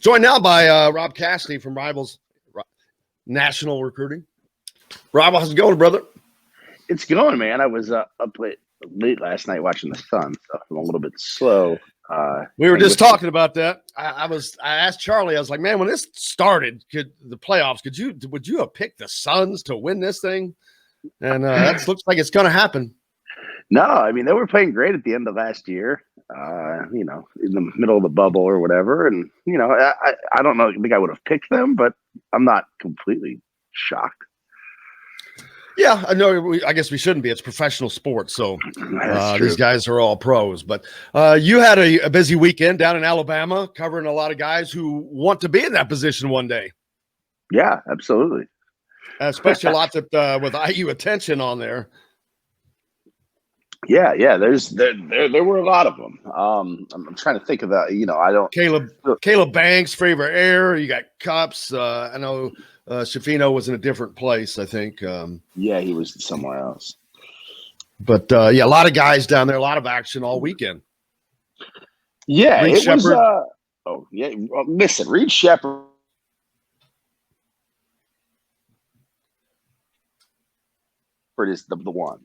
Joined now by Rob Cassidy from Rivals National Recruiting. Rob, how's it going, brother? It's going, man. I was up late last night watching the Sun, so I'm a little bit slow. We were just talking about that. I asked Charlie, I was like, man, when this started, would you have picked the Suns to win this thing? And that looks like it's going to happen. No, I mean, they were playing great at the end of last year, in the middle of the bubble or whatever. And, I don't know, I think I would have picked them, but I'm not completely shocked. Yeah, I know. I guess we shouldn't be. It's professional sports, so these guys are all pros. But you had a busy weekend down in Alabama covering a lot of guys who want to be in that position one day. Yeah, absolutely. Especially lots of with IU attention on there. Yeah. There were a lot of them. I'm trying to think of that. I don't. Caleb Banks, favorite heir. You got Cups. I know Sophino was in a different place, I think. Yeah, he was somewhere else. But a lot of guys down there, a lot of action all weekend. Yeah, Reed Shepherd. Listen, Reed Shepherd is the one.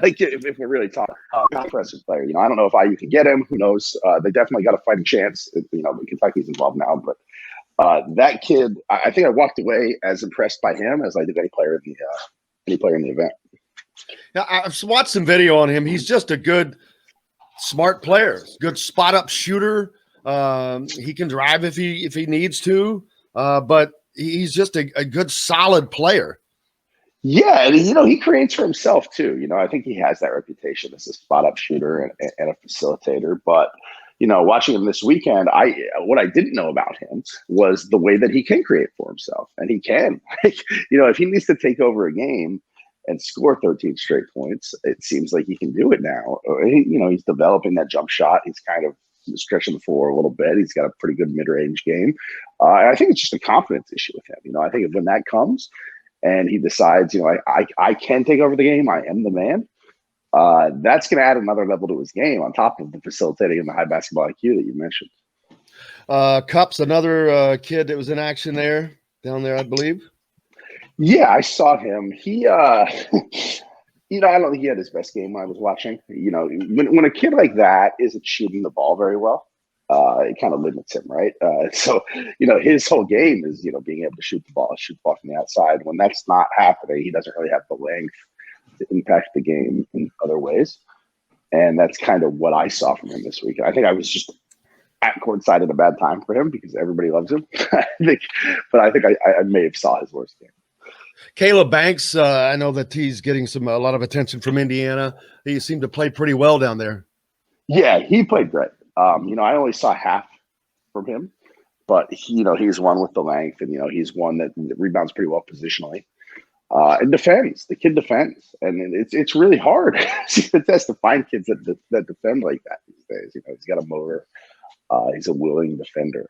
Like if we're really talking impressive player, I don't know if IU can get him. Who knows? They definitely got a fighting chance. Kentucky's involved now, but that kid, I think I walked away as impressed by him as I did any player in the event. Yeah, I've watched some video on him. He's just a good, smart player. Good spot up shooter. He can drive if he needs to, but he's just a good, solid player. Yeah, and he creates for himself too. I think he has that reputation as a spot up shooter and a facilitator. But watching him this weekend, what I didn't know about him was the way that he can create for himself, and he can. If he needs to take over a game and score 13 straight points, it seems like he can do it now. He's developing that jump shot. He's kind of stretching the floor a little bit. He's got a pretty good mid-range game. I think it's just a confidence issue with him. I think when that comes and he decides, I can take over the game, I am the man, that's going to add another level to his game on top of the facilitating and the high basketball IQ that you mentioned. Cups, another kid that was in action down there, I believe. Yeah, I saw him. He, I don't think he had his best game when I was watching. When a kid like that isn't shooting the ball very well, it kind of limits him, right? So his whole game is, being able to shoot the ball from the outside. When that's not happening, he doesn't really have the length to impact the game in other ways. And that's kind of what I saw from him this week. I think I was just at courtside at a bad time for him because everybody loves him. I think I may have saw his worst game. Caleb Banks, I know that he's getting a lot of attention from Indiana. He seemed to play pretty well down there. Yeah, he played great. I only saw half from him, but he's one with the length, and he's one that rebounds pretty well positionally, and defends. The kid defends, and it's really hard to find kids that defend like that these days. He's got a motor. He's a willing defender.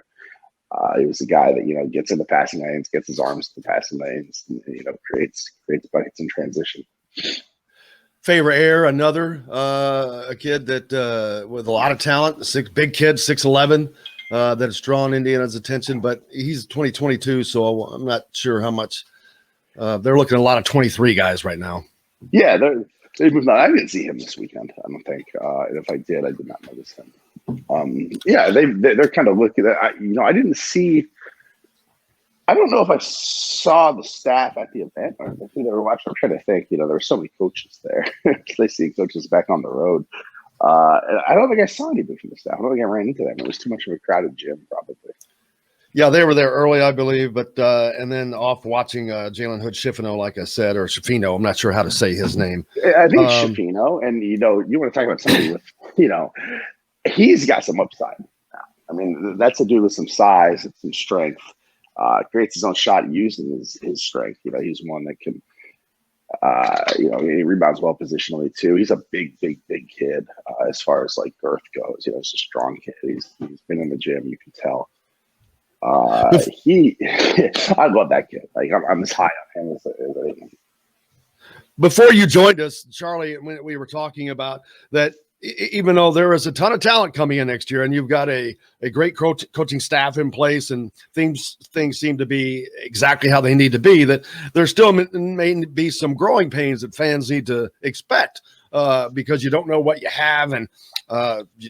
He was a guy that gets in the passing lanes, gets his arms to the passing lanes, and, creates buckets in transition. Favorite heir, another a kid that with a lot of talent, big kid, 6'11", that has drawn Indiana's attention, but he's 2022, so I'm not sure how much. They're looking at a lot of 23 guys right now. Yeah, they moved on. I didn't see him this weekend, I don't think. And if I did, I did not notice him. They're kind of looking at. I didn't see. I don't know if I saw the staff at the event or if they were watching. I'm trying to think. There were so many coaches there. They see coaches back on the road. And I don't think I saw anybody from the staff. I don't think I ran into them. It was too much of a crowded gym, probably. Yeah, they were there early, I believe, but and then off watching Jalen Hood-Schifino, like I said, or Sophino. I'm not sure how to say his name. I think Sophino, and you want to talk about somebody with, he's got some upside. I mean, that's a dude with some size and some strength. Creates his own shot using his strength. He's one that can, he rebounds well positionally too. He's a big kid as far as like girth goes. He's a strong kid. He's been in the gym. You can tell. I love that kid. Like I'm as high on him as anything. Before you joined us, Charlie, when we were talking about that, even though there is a ton of talent coming in next year, and you've got a great coaching staff in place, and things seem to be exactly how they need to be, that there still may be some growing pains that fans need to expect, because you don't know what you have, and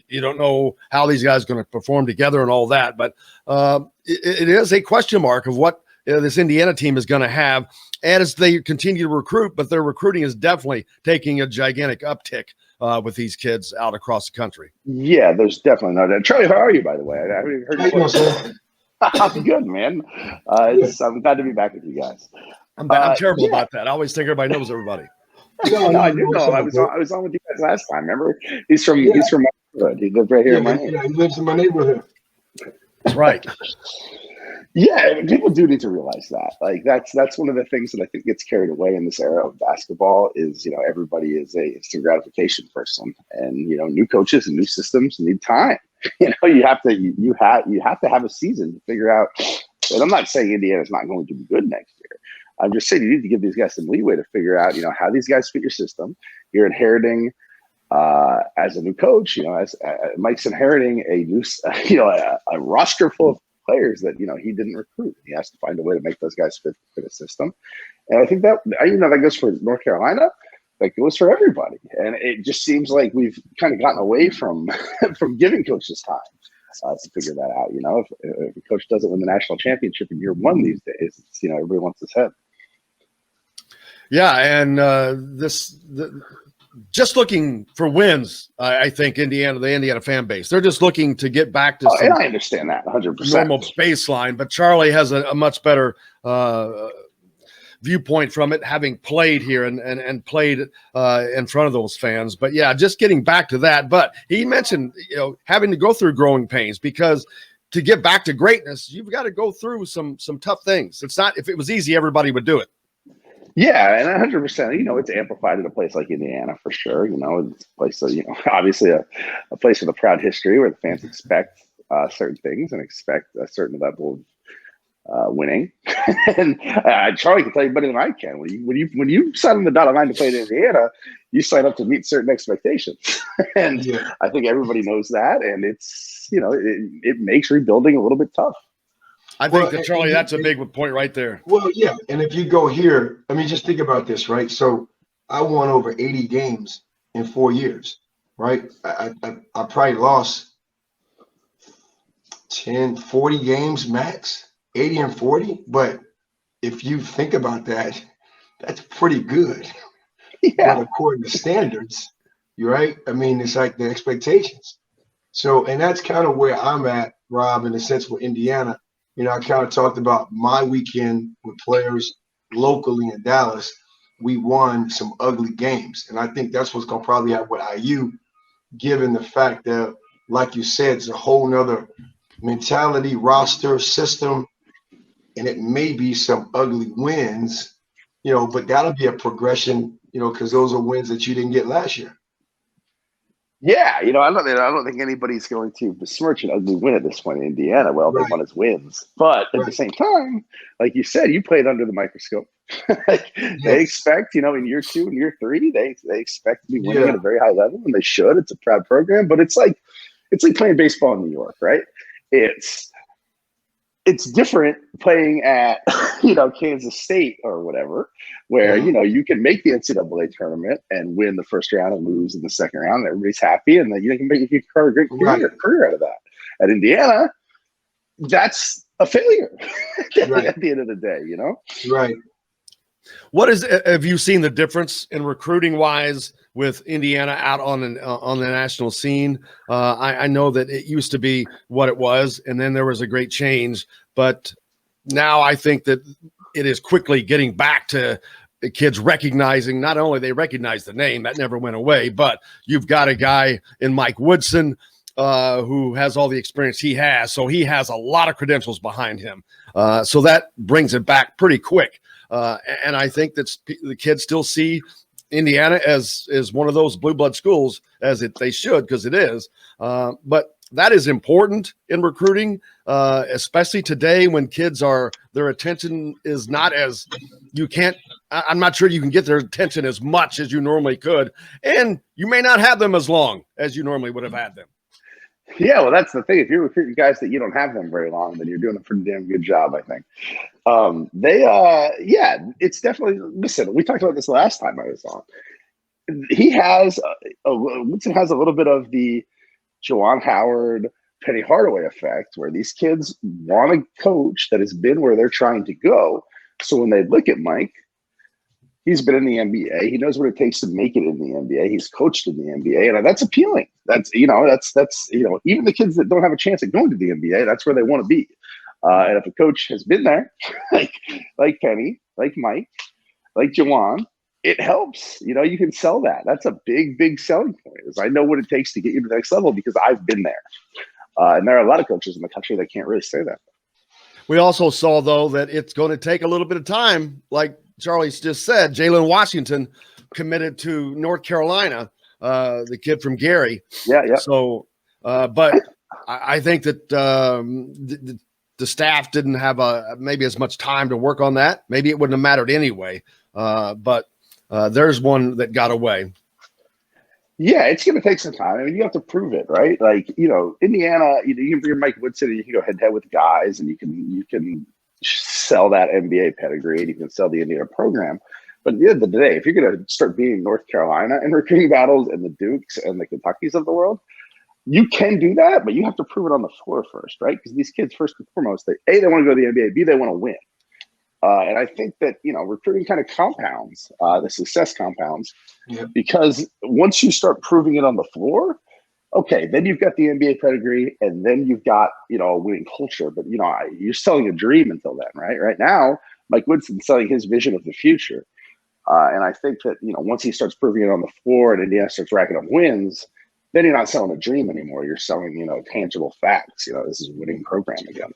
you don't know how these guys are going to perform together and all that. But it is a question mark of what this Indiana team is going to have, and as they continue to recruit. But their recruiting is definitely taking a gigantic uptick with these kids out across the country. Yeah, there's definitely no doubt. Charlie, how are you, by the way? I haven't heard you say. I'm good, man. I'm glad to be back with you guys. I'm terrible about that. I always think everybody knows everybody. No, I do know him. I was on with you guys last time. Remember? He's from my neighborhood. He lived right here in my neighborhood. Yeah, he lives in my neighborhood. That's right. Yeah, people do need to realize that. Like that's one of the things that I think gets carried away in this era of basketball is, everybody is a instant gratification person, and new coaches and new systems need time. You have to have a season to figure out. And I'm not saying Indiana's not going to be good next year. I'm just saying you need to give these guys some leeway to figure out, how these guys fit your system. You're inheriting as a new coach, as Mike's inheriting a new, a roster full of players that he didn't recruit. He has to find a way to make those guys fit a system, and I think that that goes for North Carolina, that goes for everybody. And it just seems like we've kind of gotten away from from giving coaches time to figure that out. If a coach doesn't win the national championship in year one these days, it's, everybody wants his head. Yeah, and just looking for wins, I think the Indiana fan base, they're just looking to get back to and I understand that 100%. Normal baseline. But Charlie has a much better viewpoint from it, having played here and played in front of those fans. But yeah, just getting back to that. But he mentioned having to go through growing pains, because to get back to greatness, you've got to go through some tough things. It's not, if it was easy, everybody would do it. Yeah, and 100%. It's amplified in a place like Indiana for sure. It's a place that, obviously a place with a proud history where the fans expect certain things and expect a certain level of winning. And Charlie can tell you better than I can. When you sign on the dotted line to play in Indiana, you sign up to meet certain expectations, and I think everybody knows that. And it's it makes rebuilding a little bit tough. I think that, Charlie, that's a big point right there. Well, yeah. And if you go here, just think about this, right? So I won over 80 games in 4 years, right? I probably lost 40 games max, 80 and 40. But if you think about that, that's pretty good. Yeah. But according to standards, you're right. It's like the expectations. So, and that's kind of where I'm at, Rob, in the sense with Indiana. I kind of talked about my weekend with players locally in Dallas. We won some ugly games. And I think that's what's going to probably happen with IU, given the fact that, like you said, it's a whole nother mentality, roster, system, and it may be some ugly wins, but that'll be a progression, because those are wins that you didn't get last year. Yeah, I don't think anybody's going to besmirch an ugly win at this point in Indiana. Well, they won as wins, but at the same time, like you said, you played under the microscope. They expect, in year 2 and year 3, they expect to be winning at a very high level, and they should. It's a proud program, but it's like playing baseball in New York, right? It's different playing at, Kansas State or whatever, where, you can make the NCAA tournament and win the first round and lose in the second round, and everybody's happy, and then you can carve a great career out of that. At Indiana, that's a failure at the end of the day, Right. Have you seen the difference in recruiting wise with Indiana out on the national scene? I know that it used to be what it was, and then there was a great change, but now I think that it is quickly getting back to the kids recognizing, not only they recognize the name, that never went away, but you've got a guy in Mike Woodson who has all the experience he has. So he has a lot of credentials behind him. So that brings it back pretty quick. And I think that the kids still see Indiana as one of those blue blood schools, as they should, because it is. But that is important in recruiting, especially today when kids their attention is not as I'm not sure you can get their attention as much as you normally could. And you may not have them as long as you normally would have had them. Yeah, well, that's the thing. If you're recruiting guys that you don't have them very long, then you're doing a pretty damn good job, I think. It's definitely, listen, we talked about this last time I was on. He has, Woodson has a little bit of the Juwan Howard, Penny Hardaway effect, where these kids want a coach that has been where they're trying to go. So when they look at Mike, he's been in the NBA. He knows what it takes to make it in the NBA. He's coached in the NBA, and that's appealing. That's even the kids that don't have a chance at going to the NBA, that's where they want to be. And if a coach has been there, like Penny, like Mike, like Juwan, it helps. You can sell that. That's a big, big selling point. Is I know what it takes to get you to the next level because I've been there. And there are a lot of coaches in the country that can't really say that. We also saw, though, that it's going to take a little bit of time. Like Charlie's just said, Jalen Washington committed to North Carolina, the kid from Gary. Yeah. So, but I think that the staff didn't have maybe as much time to work on that. Maybe it wouldn't have mattered anyway. But there's one that got away. Yeah, it's going to take some time. I mean, you have to prove it, right? Like, Indiana, you can bring Mike Woodson and you can go head to head with guys and you can sell that NBA pedigree and you can sell the Indiana program. But at the end of the day, if you're going to start beating North Carolina in recruiting battles and the Dukes and the Kentuckys of the world, you can do that, but you have to prove it on the floor first, right? Because these kids, first and foremost, they want to go to the NBA, B, they want to win. And I think that, recruiting kind of compounds, the success compounds, because once you start proving it on the floor, okay, then you've got the NBA pedigree and then you've got, a winning culture. But, you're selling a dream until then, right? Right now, Mike Woodson's selling his vision of the future. And I think that, once he starts proving it on the floor and Indiana starts racking up wins, then you're not selling a dream anymore. You're selling, tangible facts. This is a winning program again.